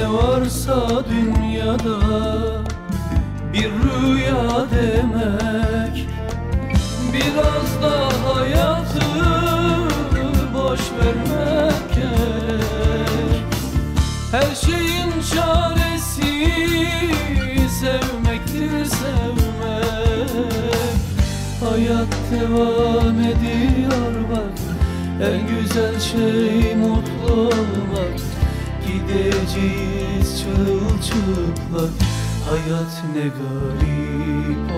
ne varsa dünyada bir rüya demek. Biraz da hayatı boş vermek gerek. Her şeyin çaresi sevmektir, sevmek. Hayat devam ediyor bak, en güzel şey mutlu olmak. Gideceğiz çırılçıplak, hayat ne garip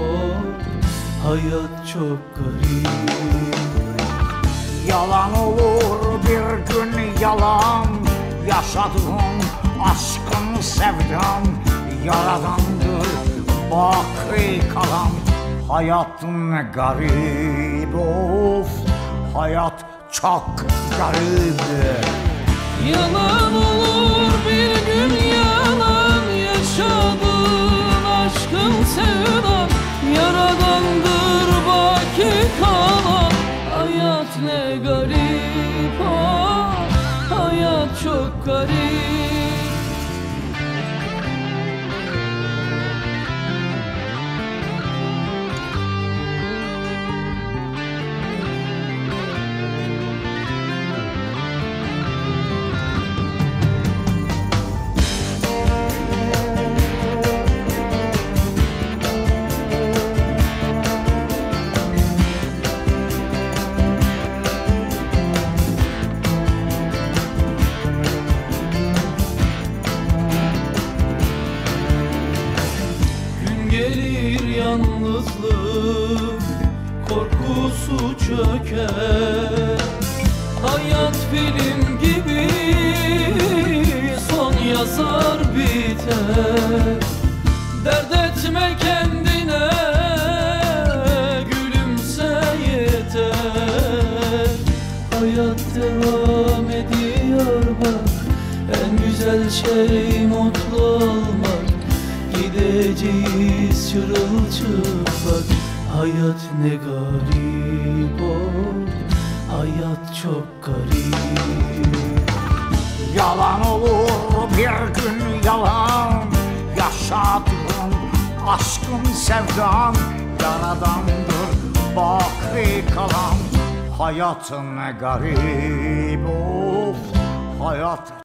hayat çok garip. Yalan olur bir gün yalan, yaşadığım aşkın sevdam. Yaradandır baki kalan, hayat ne garip, of hayat çok garip. Yalan olur bir gün yalan, yaşadığın aşkın sevdan. Yaradandır baki kalan, hayat ne garip, hayat çok garip. Gelir yalnızlık, korkusu çöker. Hayat film gibi son yazar biter. Dert etme kendine, gülümse yeter. Hayat devam ediyor bak, en güzel şey mutlu olmak. Gideceğiz çırılçıplak, hayat ne garip, hayat çok garip. Yalan olur bir gün yalan, yaşadığım aşkın sevdan. Yaradandır baki kalan, hayat ne garip, of hayat